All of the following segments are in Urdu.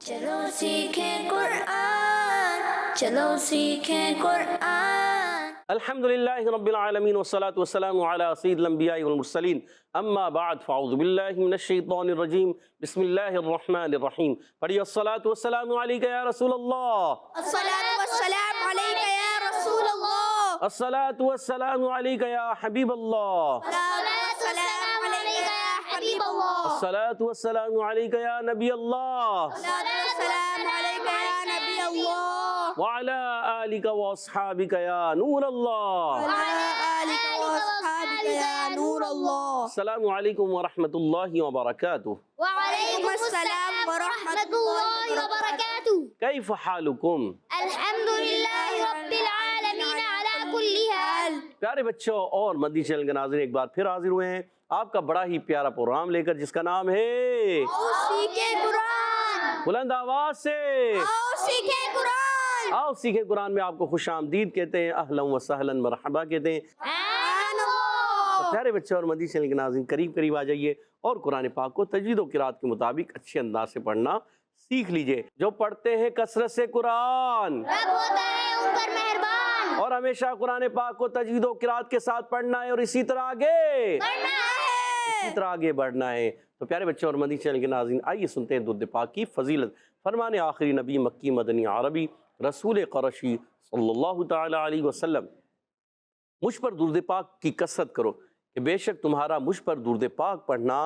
چلو سیکھیں قرآن، چلو سیکھیں قرآن۔ الحمدللہ رب العالمین والصلاة والسلام علی سید الانبیاء والمرسلین، اما بعد فاعوذ باللہ من الشیطان الرجیم، بسم اللہ الرحمن الرحیم۔ پڑھیے الصلاة والسلام علیکہ یا رسول اللہ، الصلاۃ والسلام علیک یا رسول اللہ، الصلاة والسلام علیکہ یا حبیب اللہ، الصلاۃ والسلام علیک یا حبیب اللہ، الصلاة والسلام علیکہ یا نبی اللہ، الصلاۃ والسلام علیک یا نبی اللہ، وعلی آلک واصحابک یا نور اللہ۔ وعلی آلک واصحابک یا نور اللہ۔ السلام علیکم ورحمۃ اللہ وبرکاتہ۔ وعلیکم السلام ورحمۃ اللہ وبرکاتہ۔ کیف حالکم؟ الحمد للہ رب العالمین علی کل حال۔ پیارے بچوں اور مدنی چینل کے ناظرین، ایک بار پھر حاضر ہوئے ہیں آپ کا بڑا ہی پیارا پروگرام لے کر، جس کا نام ہے آؤ سیکھیں قرآن، بلند آواز سے آؤ سیکھیں قرآن۔ آؤ سیکھیں قرآن میں آپ کو خوش آمدید کہتے ہیں، اہلا و سہلا مرحبا کہتے ہیں۔ سبحان اللہ۔ پیارے بچوں اور مدنی چینل کے ناظرین، قریب آ جائیے اور قرآن پاک کو تجوید و قرات کے مطابق اچھے انداز سے پڑھنا سیکھ لیجئے۔ جو پڑھتے ہیں کثرت سے قرآن، رب ہوتا ہے ان پر مہربان، اور ہمیشہ قرآن پاک کو تجوید و قرات کے ساتھ پڑھنا ہے، اور اسی طرح آگے بڑھنا ہے۔ تو پیارے بچوں اور مدنی چینل کے ناظرین، آئیے سنتے ہیں درود پاک کی فضیلت۔ فرمان آخری نبی مکی مدنی عربی رسول قرشی صلی اللہ تعالی علیہ وسلم، مجھ پر درود پاک کی کثرت کرو کہ بے شک تمہارا مجھ پر درود پاک پڑھنا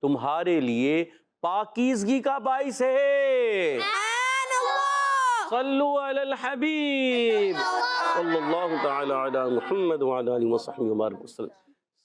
تمہارے لیے پاکیزگی کا باعث ہے۔ سبحان اللہ۔ صلو علی الحبیب صلی اللہ تعالی علی محمد وعلی آلہ وصحبہ وبارک وسلم۔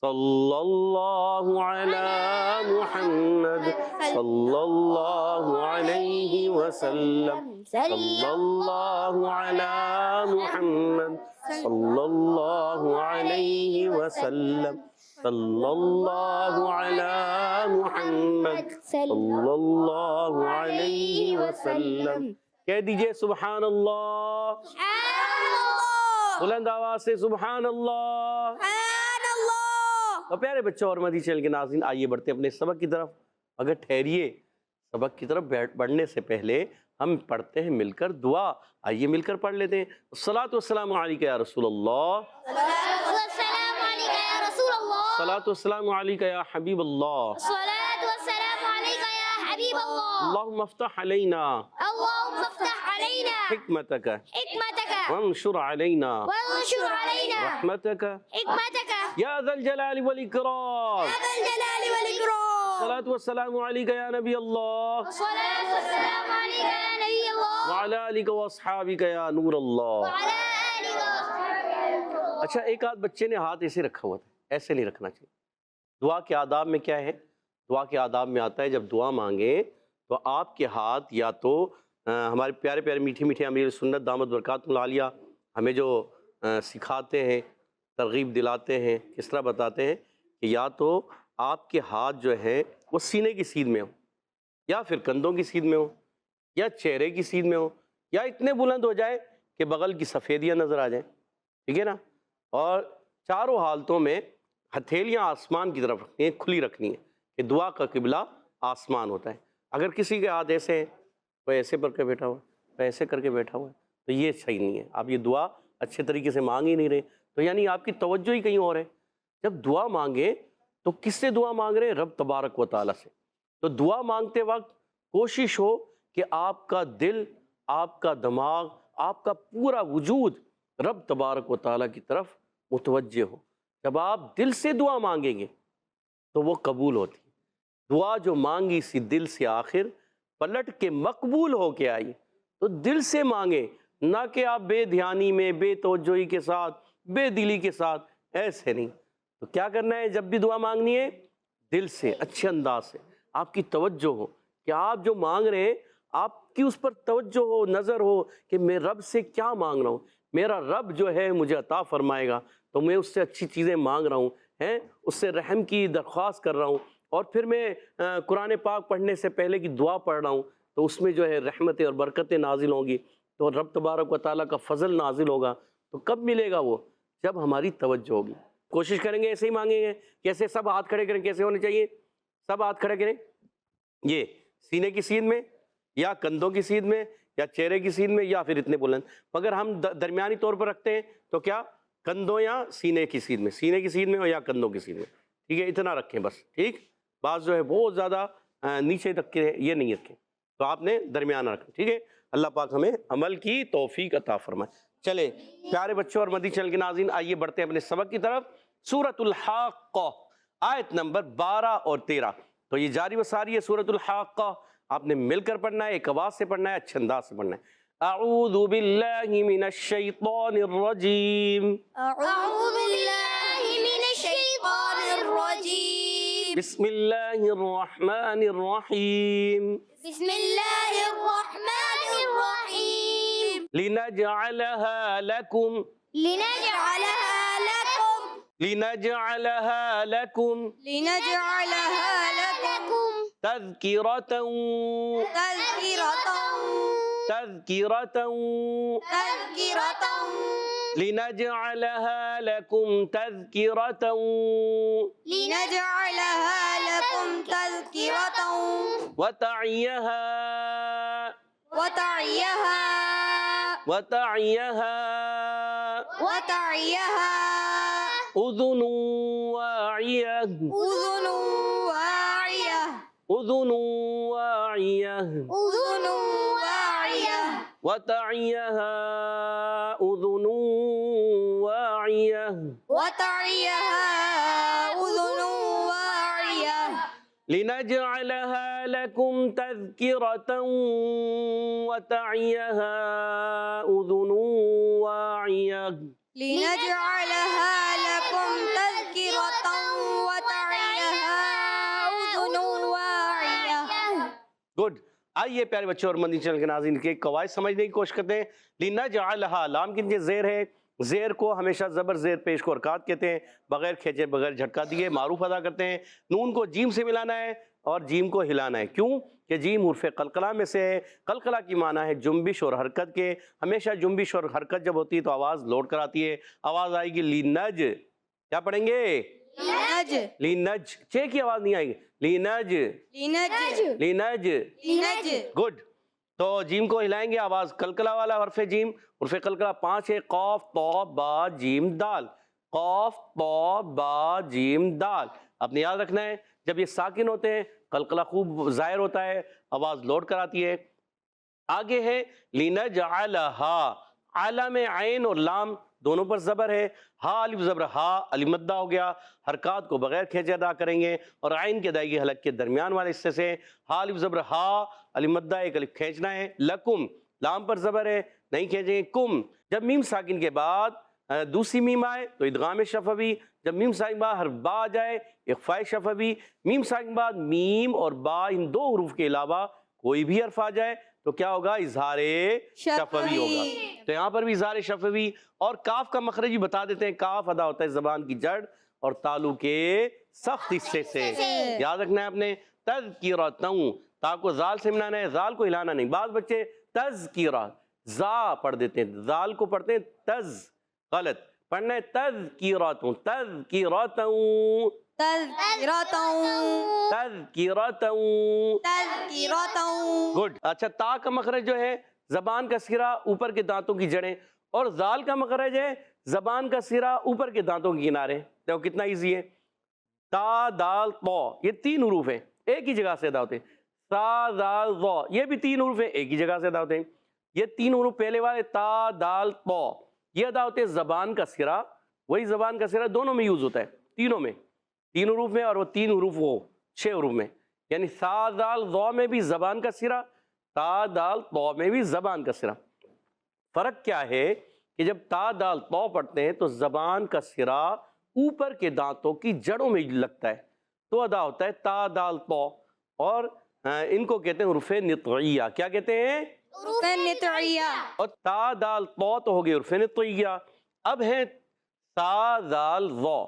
صلی اللہ علی محمد صلی اللہ علیہ وسلم، صلی اللہ علی محمد صلی اللہ علیہ وسلم، صلی اللہ علی محمد صلی اللہ علیہ وسلم۔ کہہ دیجئے سبحان اللہ، سبحان اللہ، بلند آواز سے سبحان اللہ۔ سبحان اللہ۔ تو پیارے بچوں اور مدنی چینل کے ناظرین، آئیے بڑھتے اپنے سبق کی طرف، مگر ٹھہریے، سبق کی طرف بڑھنے سے پہلے ہم پڑھتے ہیں مل کر دعا۔ آئیے مل کر پڑھ لیتے ہیں۔ الصلاۃ والسلام علیکہ یا رسول اللہ، الصلاۃ والسلام علیک یا رسول اللہ، الصلاۃ والسلام علیکہ یا حبیب اللہ، الصلاۃ والسلام علیک یا حبیب اللہ۔ اللہم افتح علینا اللہم افتح علینا حکمتک حکمتک وانشر علینا وانشر علینا رحمتک حکمتک یا ذا الجلال والاکرام۔ یا ذا الجلال والاکرام۔ الصلاۃ والسلام علیکہ یا نبی اللہ، الصلاۃ والسلام علیک یا نبی اللہ، وعلی آلک واصحابک یا نور اللہ۔ وعلی آلہ وصحبہ۔ اچھا، ایک آدھ بچے نے ہاتھ ایسے رکھا ہوا تھا، ایسے نہیں رکھنا چاہیے۔ دعا کے آداب میں کیا ہے؟ دعا کے آداب میں آتا ہے جب دعا مانگے تو آپ کے ہاتھ یا تو ہمارے پیارے پیارے میٹھے میٹھے امیر سنت دامت برکاتہ العالیہ ہمیں جو سکھاتے ہیں، ترغیب دلاتے ہیں، کس طرح بتاتے ہیں کہ یا تو آپ کے ہاتھ جو ہے وہ سینے کی سیدھ میں ہو، یا پھر کندھوں کی سیدھ میں ہو، یا چہرے کی سیدھ میں ہو، یا اتنے بلند ہو جائے کہ بغل کی سفیدیاں نظر آ جائیں، ٹھیک ہے نا؟ اور چاروں حالتوں میں ہتھیلیاں آسمان کی طرف رکھنی ہیں، کھلی رکھنی ہے کہ دعا کا قبلہ آسمان ہوتا ہے۔ اگر کسی کے ہاتھ ایسے ہیں، کوئی ایسے کر کے بیٹھا ہوا ہے، کوئی ایسے کر کے بیٹھا ہوا ہے، تو یہ صحیح نہیں ہے، آپ یہ دعا اچھے طریقے سے مانگ ہی نہیں رہے، تو یعنی آپ کی توجہ ہی کہیں اور ہے۔ جب دعا مانگے تو کس سے دعا مانگ رہے ہیں؟ رب تبارک و تعالیٰ سے۔ تو دعا مانگتے وقت کوشش ہو کہ آپ کا دل، آپ کا دماغ، آپ کا پورا وجود رب تبارک و تعالیٰ کی طرف متوجہ ہو۔ جب آپ دل سے دعا مانگیں گے تو وہ قبول ہوتی ہے۔ دعا جو مانگی سی دل سے آخر، پلٹ کے مقبول ہو کے آئی۔ تو دل سے مانگیں، نہ کہ آپ بے دھیانی میں، بے توجہی کے ساتھ، بے دلی کے ساتھ، ایسے نہیں۔ تو کیا کرنا ہے؟ جب بھی دعا مانگنی ہے، دل سے، اچھے انداز سے، آپ کی توجہ ہو کہ آپ جو مانگ رہے ہیں آپ کی اس پر توجہ ہو، نظر ہو کہ میں رب سے کیا مانگ رہا ہوں، میرا رب جو ہے مجھے عطا فرمائے گا تو میں اس سے اچھی چیزیں مانگ رہا ہوں، اس سے رحم کی درخواست کر رہا ہوں، اور پھر میں قرآن پاک پڑھنے سے پہلے کی دعا پڑھ رہا ہوں تو اس میں جو ہے رحمتیں اور برکتیں نازل ہوں گی، تو رب تبارک و تعالیٰ کا فضل نازل ہوگا۔ تو کب ملے گا وہ؟ جب ہماری توجہ ہوگی۔ کوشش کریں گے ایسے ہی مانگیں گے، کیسے؟ سب ہاتھ کھڑے کریں، کیسے ہونے چاہیے؟ سب ہاتھ کھڑے کریں، یہ سینے کی سیدھ میں، یا کندھوں کی سیدھ میں یا چہرے کی سیدھ میں یا پھر اتنے بلند، مگر ہم درمیانی طور پر رکھتے ہیں تو کیا کندھوں یا سینے کی سیدھ میں، سینے کی سیدھ میں ہو یا کندھوں کی سیدھ میں، ٹھیک ہے، اتنا رکھیں بس، ٹھیک۔ بعض جو ہے بہت زیادہ نیچے تک کے یہ نہیں رکھیں، تو آپ نے درمیانہ رکھیں، ٹھیک ہے۔ اللہ پاک ہمیں عمل کی توفیق عطا فرمائے۔ چلے پیارے بچوں اور مدنی چینل کے ناظرین، آئیے بڑھتے ہیں اپنے سبق کی طرف۔ سورۃ الحاقہ آیت نمبر 12 اور 13، تو یہ جاری و ساری ہے سورۃ الحاقہ، آپ نے مل کر پڑھنا ہے، ایک آواز سے پڑھنا ہے، اچھے انداز سے پڑھنا ہے۔ اعوذ باللہ من الشیطان الرجیم، أعوذ بالله من الشيطان الرجيم. بسم اللہ الرحمن الرحیم، بسم الله الرحمن الرحيم. لنجعلها لکم لنجعلها لكم لنجعلها لکم لنجعلها لكم تذکرة تذكرة تذکرة تذكرة لنجعلها لكم تذکرة لنجعلها لكم تذكرة وتعيها وتعيها وتعيها وتعيها أذن واعية أذن واعية أذن واعية أذن واعية وتعيها أذن واعية وتعيها أذن واعية لنجعلها لكم تذكرة وتعيها أذن واعية لنجعلها لكم تذكرة وتعيها أذن واعية. گڈ، آئیے پیارے بچوں اور مدنی چینل کے ناظرین کے قواعد سمجھنے کی کوشش کرتے ہیں۔ لنجعلها لام کے نیچے زیر ہے، زیر کو ہمیشہ زبر زیر پیش کو حرکات کہتے ہیں، بغیر کھینچے بغیر جھٹکا دیے معروف ادا کرتے ہیں۔ نون کو جیم سے ملانا ہے اور جیم کو ہلانا ہے، کیوں کہ جیم حرف قلقلہ میں سے ہے۔ قلقلہ کی معنی ہے جنبش اور حرکت کے، ہمیشہ جنبش اور حرکت جب ہوتی ہے تو آواز لوٹ کر آتی ہے، آواز آئے گی لینج، کیا پڑھیں گے؟ لنج لینج، چے کی آواز نہیں آئے گی، لینج لنج لینج، لنج گڈ۔ تو جیم کو ہلائیں گے، آواز قلقلہ والا حرف جیم، حرف قلقلہ 5 ہے، قاف طا با جیم دال، قاف طا با جیم دال۔ آپ نے یاد رکھنا ہے جب یہ ساکن ہوتے ہیں قلقلہ خوب ظاہر ہوتا ہے، آواز لوٹ کر آتی ہے۔ آگے ہے لنجعلہا، علا میں عین اور لام دونوں پر زبر ہے، ہا الف زبر ہا، الف مدہ ہو گیا، حرکات کو بغیر کھینچے ادا کریں گے اور عین کی ادائیگی حلق کے درمیان والے حصے سے، ہا الف زبر ہا، الف مدہ ایک الف کھینچنا ہے، لکم لام پر زبر ہے نہیں کھینچیں گے، کم جب میم ساکن کے بعد دوسری میم آئے تو ادغام شفوی، جب میم ساکن کے بعد ہر با آ جائے اخفاء شفوی، میم ساکن کے بعد میم اور با ان دو حروف کے علاوہ کوئی بھی حرف آ جائے تو کیا ہوگا؟ اظہار شفوی ہوگا۔ تو یہاں پر بھی اظہار شفوی، اور کاف کا مخرج بھی بتا دیتے ہیں، کاف ادا ہوتا ہے زبان کی جڑ اور تالو کے سخت حصے سے، یاد رکھنا ہے آپ نے۔ تذکرتوں، تا کو زال سے ملانا ہے، زال کو ہلانا نہیں۔ بعض بچے تذکرہ زا پڑھ دیتے ہیں، زال کو پڑھتے ہیں تز، غلط پڑھنا ہے تذکرتوں، تذکرتوں تذکرة تذکرتوں، تذکرة. گڈ۔ اچھا، تا کا مخرج جو ہے زبان کا سرا اوپر کے دانتوں کی جڑیں، اور زال کا مخرج ہے زبان کا سرا اوپر کے دانتوں کے کنارے۔ دیکھو کتنا ایزی ہے، تا دال طا، یہ 3 حروف ہیں ایک ہی جگہ سے ادا ہوتے ہیں، تا دال ظا، یہ بھی 3 حروف ہیں ایک ہی جگہ سے ادا ہوتے ہیں۔ یہ 3 حروف پہلے والے تا دال طا یہ ادا ہوتے ہیں زبان کا سرا، وہی زبان کا سرا دونوں میں یوز ہوتا ہے، تینوں میں، 3 حروف میں، اور وہ 3 حروف وہ 6 حروف میں، یعنی تا دال ظا میں بھی زبان کا سرا، تا دال طا میں بھی زبان کا سرا۔ فرق کیا ہے کہ جب تا دال طا پڑھتے ہیں تو زبان کا سرا اوپر کے دانتوں کی جڑوں میں لگتا ہے تو ادا ہوتا ہے تا دال طا، اور ان کو کہتے ہیں حروف نطعیہ۔ کیا کہتے ہیں؟ حروف نطعیہ. اور تا دال طا تو ہو گئے حروف نطعیہ، اب ہے تا دال ظا،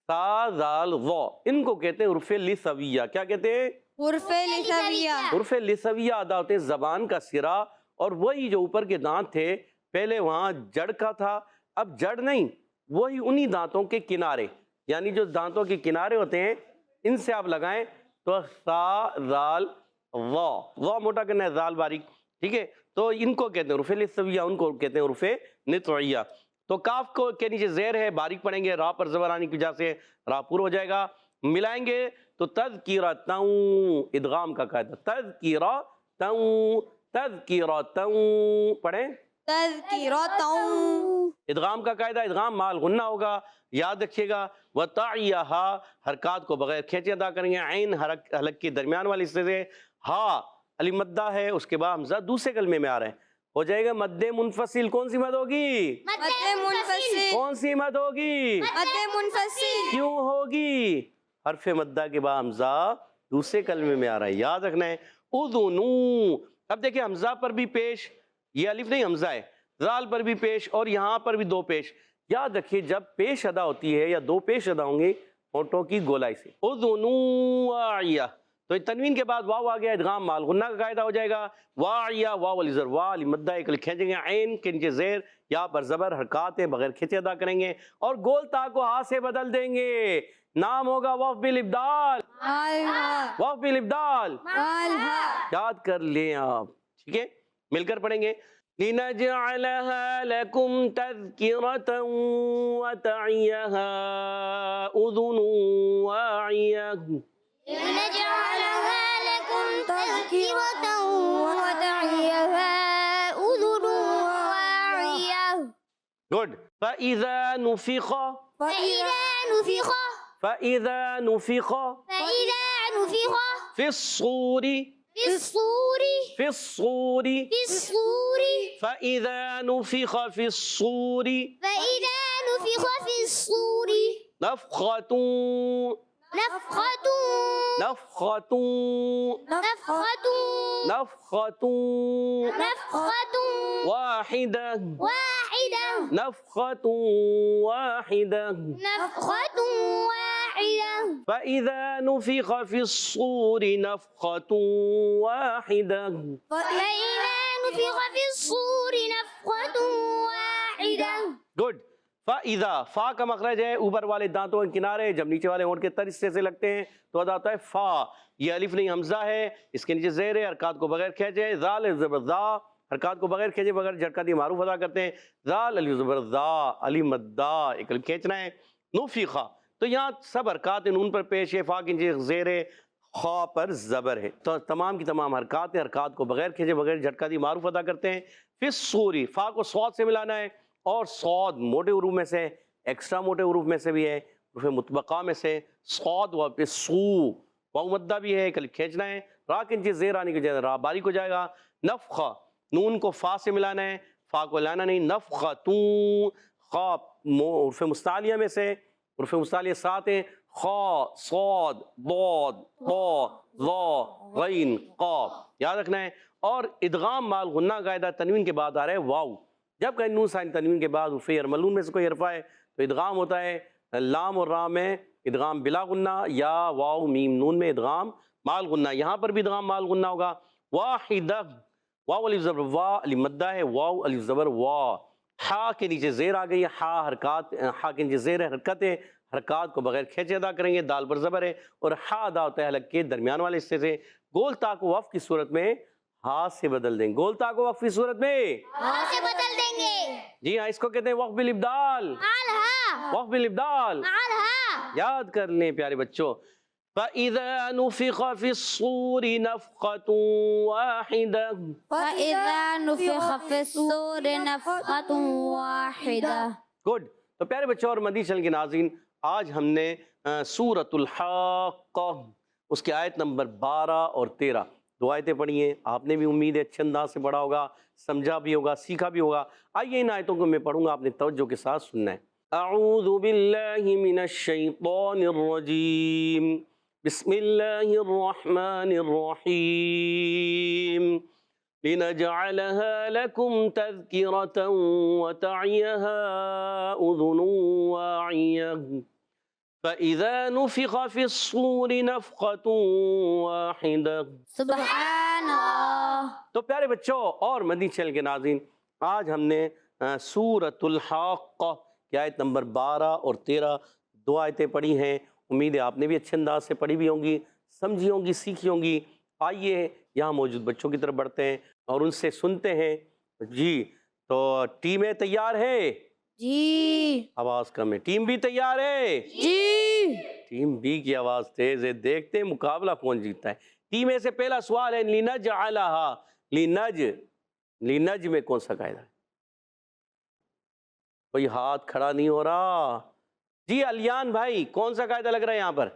تا دال ظا، ان کو کہتے ہیں حروف لثویہ۔ کیا کہتے ہیں؟ حروف لثویہ. حروف لثویہ ادا ہوتے ہیں زبان کا سرا، اور وہی جو اوپر کے دانت تھے پہلے وہاں جڑ کا تھا، اب جڑ نہیں، وہی انہی دانتوں کے کنارے، یعنی جو دانتوں کے کنارے ہوتے ہیں ان سے آپ لگائیں تو تا دال وا موٹا کرنا ہے، زال باریک، ٹھیک ہے، تو ان کو کہتے ہیں حروف لثویہ، ان کو کہتے ہیں حروف نطعیہ۔ تو کاف کو کے نیچے زیر ہے، باریک پڑھیں گے، را پر زبر آنے کی وجہ سے را پور ہو جائے گا، ملائیں گے تو تذکرۃ، ادغام کا قاعدہ، تذکرۃ، تذکرۃ، پڑھیں، تذکرۃ، ادغام کا قاعدہ، ادغام مال غنہ ہوگا، یاد رکھیے گا۔ وَتَعِیَہَا، حرکات کو بغیر کھینچے ادا کریں گے، عین حلق کے درمیان والے حصے سے، ہا علی مدہ ہے، اس کے بعد حمزہ دوسرے کلمے میں آ رہے ہیں، ہو جائے گا مد منفصل۔ کون سی مد ہوگی؟ مد منفصل، کون سی مد ہوگی؟ مد منفصل، کیوں ہوگی؟ حرف مدہ کے بعد حمزہ دوسرے کلمے میں آ رہا ہے، یاد رکھنا ہے۔ اذنو، اب دیکھیں حمزہ پر بھی پیش، یہ الف نہیں حمزہ ہے، ذال پر بھی پیش اور یہاں پر بھی دو پیش۔ یاد رکھیے جب پیش ادا ہوتی ہے یا دو پیش ادا ہوں گے ہونٹوں کی گولائی سے، اذنو واعیہ، تو تنوین کے بعد واو آ گیا، ادغام مال غنہ کا قاعدہ ہو جائے گا، واعیہ، واو علی زر، وا علی مدہ ایک کھینچیں گے، عین کے نیچے زیر، یا پر زبر، حرکات ہیں بغیر کھینچے ادا کریں گے، اور گول تا کو ہا سے بدل دیں گے، نام ہوگا وقف بالابدال، الہا، وقف بالابدال، الہا، یاد کر لیں آپ، ٹھیک ہے، مل کر پڑھیں گے۔ لِنَجْعَلَهَا لَكُمْ تَذْكِرَةً وَتَعِيَهَا أُذُنٌ وَاعِيَةٌ، لنجعلها لكم تذكرة وتعيها أذن واعية. گڈ۔ فَإِذَا نُفِخَ، فإذا نفخ فَإِذَا نُفِخَ فإذا نفخ فِي الصُّورِ، في الصور فِي الصُّورِ، في الصور فَإِذَا نُفِخَ فِي الصُّورِ فإذا نفخ في الصور نفخة، نفخة نفخة، نفخة نفخة نفخة واحدة، واحدة نفخة واحدة، نفخة واحدة فإذا نفخ في الصور نفخة واحدة، فإذا نفخ في الصور نفخة واحدة. گڈ۔ فَإِذَا، فا کا مخرج ہے اوپر والے دانتوں کے کنارے، جب نیچے والے ہونٹ کے تر حصے سے لگتے ہیں تو ادا ہوتا ہے فا، یہ الف نہیں حمزہ ہے، اس کے نیچے زیر ہے، حرکات کو بغیر کھینچے، ذال زبر ذا، حرکات کو بغیر کھینچے بغیر جھٹکا دی معروف ادا کرتے ہیں، ذال علی زبر ذا علی مدہ ایک الف کھینچنا ہے، نفخہ، تو یہاں سب حرکات نون پر پیش ہے، فا کے نیچے زیر ہے، خا پر زبر ہے، تو تمام کی تمام حرکات ہیں، حرکات کو بغیر کھینچے بغیر جھٹکا دی معروف ادا کرتے ہیں۔ فی الصوری، فا کو صاد سے ملانا ہے، اور صاد موٹے حروف میں سے، ایکسٹرا موٹے حروف میں سے بھی ہے، حروف مطبقہ میں سے، صاد و پہ سو، واو مدہ بھی ہے، کل کھینچنا ہے، را کے نیچے زیر آنے کی جگہ را باریک ہو جائے گا، نفخہ، نون کو فا سے ملانا ہے، فا کو لانا نہیں، نفخۃ، خا حروف مستعلیہ میں سے، حروف مستعلیہ 7 ہیں، خا، صاد، ضاد، طا، ظا، غین، قاف، یاد رکھنا ہے، اور ادغام مال غنہ قاعدہ تنوین کے بعد آ رہا ہے واو، جب کہیں نون ساکن تنوین کے بعد حروف یرملون میں سے کوئی حرف ہے تو ادغام ہوتا ہے، لام اور را میں ادغام بلا غنہ، یا واو میم نون میں ادغام مال غنہ، یہاں پر بھی ادغام مال غنہ ہوگا، واحدہ، واو الف زبر وا علی مدہ ہے، واو الف زبر وا، ہا کے نیچے زیر آ گئی، ہا حرکات، ہا کے نیچے زیر ہے، حرکت ہے، حرکات کو بغیر کھینچے ادا کریں گے، دال پر زبر ہے، اور ہا ادا ہوتا ہے حلق کے درمیان والے حصے سے، گول تا کو وقف کی صورت میں ہا سے بدل دیں گے، گول تا کو وقف کی صورت میں ہاں سے بدل دیں گے، جی ہاں، اس کو کہتے ہیں وقف بالابدال، الہا وقف بالابدال، الہا. یاد کر لیں پیارے بچوں۔ فَإِذَا نُفِخَ فِي الصُّورِ نَفْخَةٌ وَاحِدَةٌ، فإذا نفخ في الصور نفخة واحدة. گڈ۔ تو پیارے بچوں اور مدنی چینل کے ناظرین، آج ہم نے سورۃ الحاقہ اس کی آیت نمبر 12 اور 13 دو آیتیں پڑھی ہیں، آپ نے بھی امید ہے اچھے انداز سے پڑھا ہوگا، سمجھا بھی ہوگا، سیکھا بھی ہوگا۔ آئیے ان آیتوں کو میں پڑھوں گا، آپ نے توجہ کے ساتھ سننا ہے۔ اعوذ باللہ من الشیطان الرجیم، بسم اللہ الرحمن الرحیم، لنجعلها لكم تذكرة وتعيها أذن واعية، فإذا نفخ في الصور نفخة واحدة۔ سبحان اللہ۔ تو پیارے بچوں اور مدنی چینل کے ناظرین، آج ہم نے سورۃ الحاقہ کی آیت نمبر 12 اور 13 دو آیتیں پڑھی ہیں، امید ہے آپ نے بھی اچھے انداز سے پڑھی بھی ہوں گی، سمجھی ہوں گی، سیکھی ہوں گی۔ آئیے یہاں موجود بچوں کی طرف بڑھتے ہیں اور ان سے سنتے ہیں. جی تو ٹیم اے تیار ہے؟ جی آواز کم ہے. ٹیم بی تیار ہے؟ جی ٹیم بی کی آواز تیز ہے. دیکھتے ہیں مقابلہ کون جیتتا ہے. ٹیم اے سے پہلا سوال ہے لِنَجْعَلَهَا. لِنَج میں کون سا قاعدہ ہے؟ کوئی ہاتھ کھڑا نہیں ہو رہا. جی علیان بھائی کون سا قاعدہ لگ رہا ہے یہاں پر؟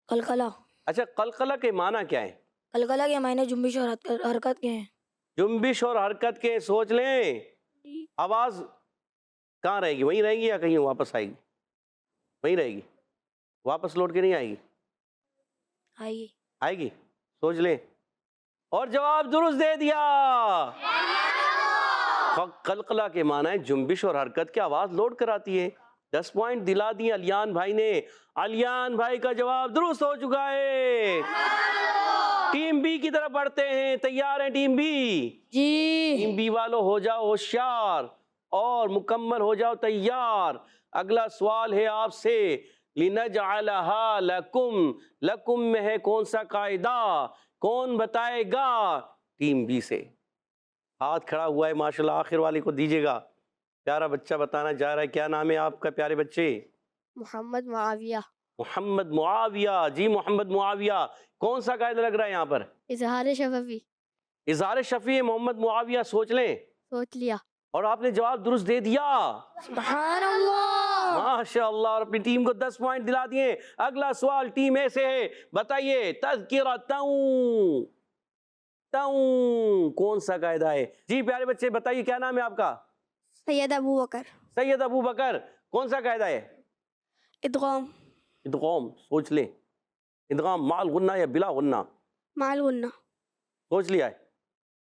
قلقلہ. اچھا قلقلہ کے معنی کیا ہے؟ قلقلہ کے معنی جنبش اور حرکت کے ہیں. جنبش اور حرکت کے. سوچ لیں آواز کہاں رہے گی؟ وہیں رہے گی یا کہیں واپس آئے گی؟ وہیں رہے گی. واپس لوٹ کے نہیں آئے گی؟ آئیے. آئے گی. سوچ لیں. اور جواب درست دے دیا. قلقلہ کے معنی ہے جنبش اور حرکت کی. آواز لوٹ کر آتی ہے. 10 پوائنٹ دلا دیے علیان بھائی نے. علیان بھائی کا جواب درست ہو چکا ہے. ٹیم بی کی طرف بڑھتے ہیں. تیار ہیں ٹیم بی؟ جی. ٹیم بی والو ہو جاؤ ہوشیار اور مکمل ہو جاؤ تیار. اگلا سوال ہے آپ سے. لِنَجْعَلَهَا لَكُمْ. لَكُمْ میں ہے کون سا قاعدہ؟ کون بتائے گا؟ ٹیم بی سے ہاتھ کھڑا ہوا ہے ماشاءاللہ. آخر والے کو دیجیے گا. پیارا بچہ بتانا چاہ رہا ہے. کیا نام ہے آپ کا پیارے بچے؟ محمد معاویہ. محمد معاویہ. جی محمد معاویہ کون سا قاعدہ لگ رہا ہے یہاں پر؟ اظہار شفوی. اظہار شفیع. محمد معاویہ سوچ لیں. سوچ لیا. اور آپ نے جواب درست دے دیا. سبحان اللہ. ماشاء اللہ. اور اپنی ٹیم کو 10 پوائنٹ دلا دیے. اگلا سوال ٹیم اے سے ہے. بتائیے تذکرۃ کون سا قاعدہ ہے؟ جی پیارے بچے بتائیے کیا نام ہے آپ کا؟ سید ابو بکر. سید ابو بکر کون سا قاعدہ ہے؟ ادغام. ادغام. سوچ لیں. ادغام مع الغنہ یا بلا غنہ؟ مع الغنہ. سوچ لیا ہے.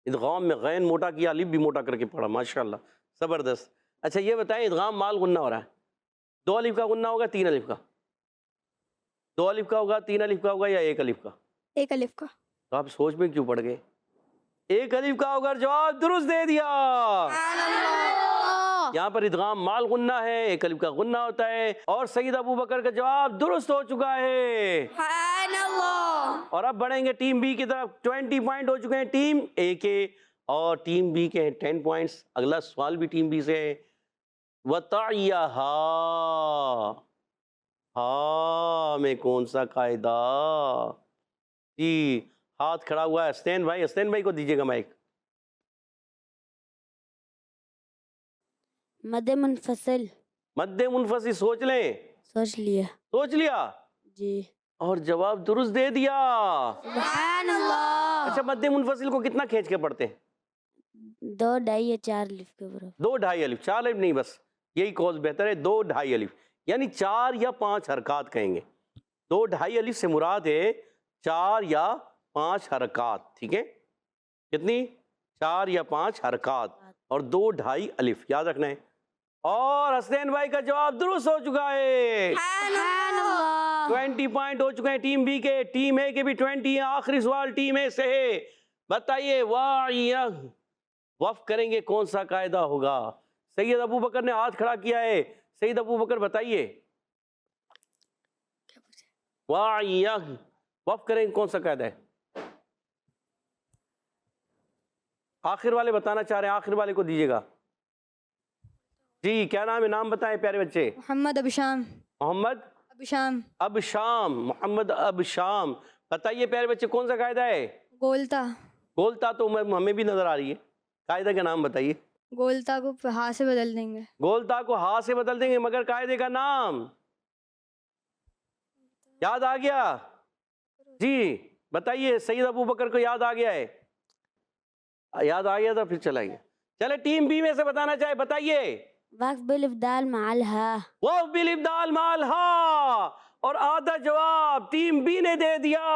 ادغام میں غین موٹا کیا الف بھی موٹا کر کے پڑھا. ماشاءاللہ زبردست. اچھا یہ بتائیں ادغام مع الغنہ ہو رہا ہے. 2 الف کا غنہ ہوگا 3 الف کا؟ 2 الف کا ہوگا 3 الف کا ہوگا یا 1 الف کا؟ 1 الف کا. تو آپ سوچ میں کیوں پڑ گئے؟ 1 الف کا ہوگا. جواب درست دے دیا. یہاں پر ادغام مع الغنہ ہے. 1 الف کا غنہ ہوتا ہے. اور سید ابو بکر کا جواب درست ہو چکا ہے. سبحان اللہ. اور اب بڑھیں گے ٹیم بی کی طرف. 20 پوائنٹ ہو چکے ہیں ٹیم اے کے اور ٹیم بی کے ہیں 10 پوائنٹس. اگلا سوال بھی ٹیم بی سے ہے. وَتَعْيَهَا. ہاں میں کون سا قاعدہ؟ جی ہاتھ کھڑا ہوا ہے حسین بھائی. حسین بھائی کو دیجیے گا مائک. مد منفصل. مد منفصل. سوچ لیں. سوچ لیا. سوچ لیا جی. اور جواب درست دے دیا. سبحان اللہ. اچھا مد منفصل کو کتنا کھینچ کے پڑھتے ہیں؟ 2 2.5 یا 4 الف کے برابر. 2 ڈھائی الف. 4 الف نہیں بس یہی کوز بہتر ہے. 2 ڈھائی الف یعنی 4 یا 5 حرکات کہیں گے. 2 ڈھائی الف سے مراد ہے 4 یا 5 حرکات. ٹھیک ہے کتنی؟ 4 یا 5 حرکات اور 2 ڈھائی الف یاد رکھنا ہے. اور حسین بھائی کا جواب درست ہو چکا ہے. سبحان اللہ. 20 پوائنٹ ہو چکے ہیں ٹیم بی کے. ٹیم اے کے بھی 20 ہیں. آخری سوال ٹیم اے سے ہے. بتائیے وقف کریں گے کون سا قاعدہ ہوگا؟ سید ابو بکر نے ہاتھ کھڑا کیا ہے. سید ابو بکر بتائیے وقف کریں گے کون سا قاعدہ ہے؟ آخر والے بتانا چاہ رہے ہیں. آخر والے کو دیجیے گا. جی کیا نام ہے؟ نام بتائیں پیارے بچے. محمد ابشام. محمد ابشام. ابشام. محمد ابشام. بتائیے پیارے بچے کون سا قاعدہ ہے؟ گولتا. گولتا تو ہمیں بھی نظر آ رہی ہے. قاعدہ کا نام بتائیے. گولتا کو ہاتھ سے بدل دیں گے. گولتا کو ہاتھ سے بدل دیں گے مگر قاعدے کا نام یاد آ گیا؟ جی بتائیے. سید ابو بکر کو یاد آ گیا ہے؟ یاد آ گیا تو پھر چلائیے. چلے ٹیم بی میں سے بتانا چاہے بتائیے. وقف بالابدال مع الہا. وقف بالابدال مع الہا. اور آدھا جواب ٹیم بی نے دے دیا.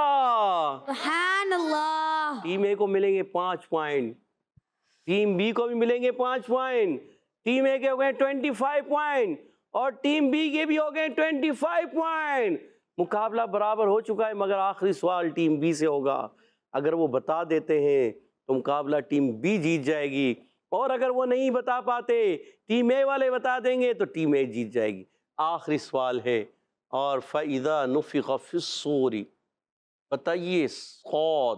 سبحان اللہ. ٹیم اے کو ملیں گے 5 پوائنٹ. ٹیم بی کو بھی ملیں گے 5 پوائنٹ. ٹیم اے کے ہو گئے 25 پوائنٹ اور ٹیم بی کے بھی ہو گئے 25 پوائنٹ. مقابلہ برابر ہو چکا ہے مگر آخری سوال ٹیم بی سے ہوگا. اگر وہ بتا دیتے ہیں تو مقابلہ ٹیم بی جیت جائے گی اور اگر وہ نہیں بتا پاتے ٹیم اے والے بتا دیں گے تو ٹیم اے جیت جائے گی. آخری سوال ہے. اور فَإِذَا نُفِخَ فِي الصُّورِ. بتائیے صاد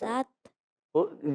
7।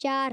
4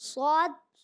صاد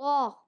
ضاء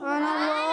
سبحان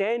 10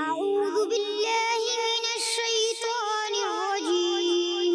أعوذ بالله من الشيطان الرجيم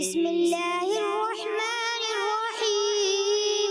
بسم الله الرحمن الرحيم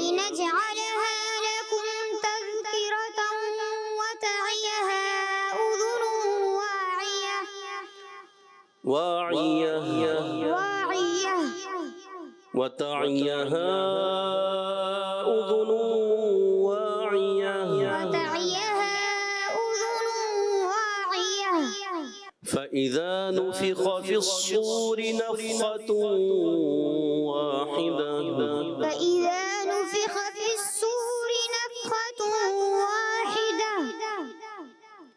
لنجعلها لكم تذكرة وتعيها أذن واعية واعية واعية وتعيها أذن واعية وتعيها أذن واعية فإذا نفخ في الصور نفخة واحدة فإذا نفخ في الصور نفخة واحدة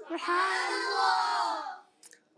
سبحان الله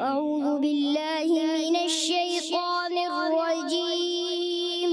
أعوذ بالله من الشيطان الرجيم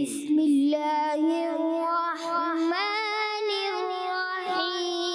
بسم الله الرحمن الرحيم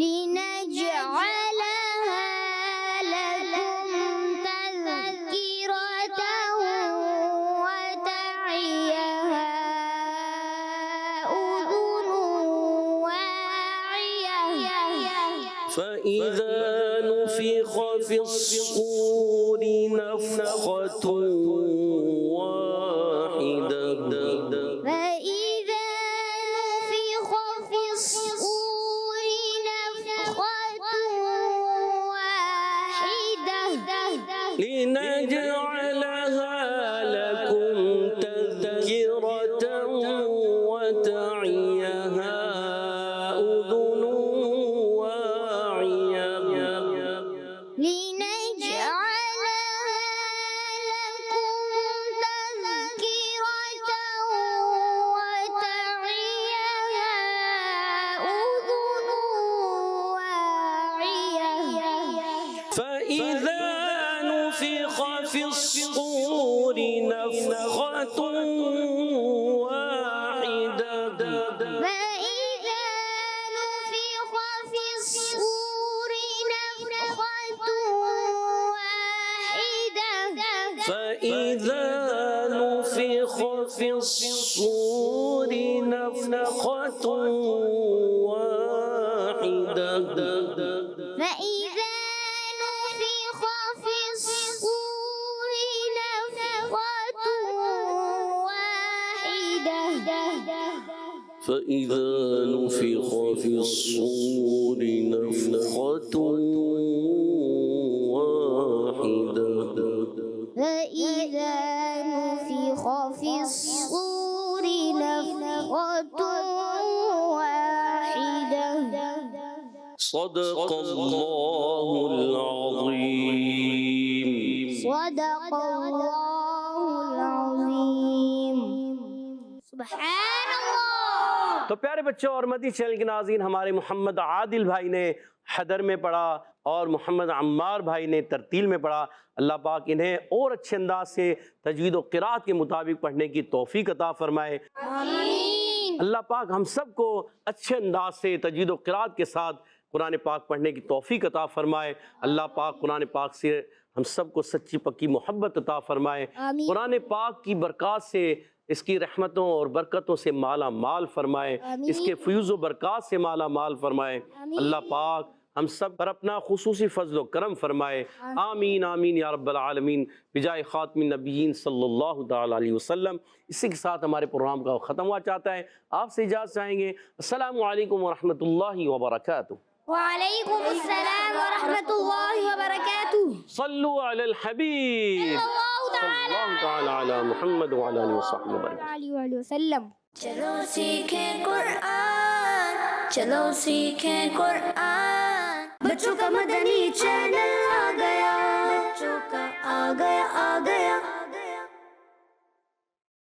لنجعلها لكم تذكرة وتعيها أذن واعية فإذا نفخ في الصور نفخة واحدة فإذا نفخ في الصور نفخة واحدة لنجعلها لكم تذكرة وتعيها أذن واعية لنجعلها لكم تذكرة وتعيها أذن واعية فإذا نفخ في الصور نفخة واحدة فإذا نفخ في الصور نفخة واحدة فإذا نفخ في الصور نفخة واحدة فإذا نفخ في الصور نفخة واحدة فإذا نفخ في الصور نفخة واحدة فإذا صدق اللہ العظیم۔ صدق اللہ العظیم۔ سبحان اللہ۔ تو پیارے بچوں اور مدنی چینل کے ناظرین، ہمارے محمد عادل بھائی نے حدر میں پڑھا اور محمد عمار بھائی نے ترتیل میں پڑھا۔ اللہ پاک انہیں اور اچھے انداز سے تجوید و قرات کے مطابق پڑھنے کی توفیق عطا فرمائے۔ آمین۔ اللہ پاک ہم سب کو اچھے انداز سے تجوید و قرات کے ساتھ قرآن پاک پڑھنے کی توفیق عطا فرمائے۔ اللہ پاک قرآن پاک سے ہم سب کو سچی پکی محبت عطا فرمائے۔ آمین۔ قرآن پاک کی برکات سے، اس کی رحمتوں اور برکتوں سے مالا مال فرمائے، آمین۔ اس کے فیوز و برکات سے مالا مال فرمائے۔ آمین۔ اللہ پاک ہم سب پر اپنا خصوصی فضل و کرم فرمائے۔ آمین آمین یا رب العالمین، بجائے خاتم النبیین صلی اللہ تعالی علیہ وسلم۔ اسی کے ساتھ ہمارے پروگرام کا ختم ہوا چاہتا ہے۔ آپ سے اجازت چاہیں گے۔ السلام علیکم ورحمۃ اللہ وبرکاتہ۔ وعلیکم السلام ورحمۃ اللہ وبرکاتہ۔ صلو علی الحبیب صلی اللہ تعالی علی محمد وعلی آلہ وصحبہ وبرکاتہ۔ علیہ وآلہ وسلم۔ چلو سیکھیں قرآن، چلو سیکھیں قرآن، بچوں کا مدنی چینل آ گیا، بچوں کا آ گیا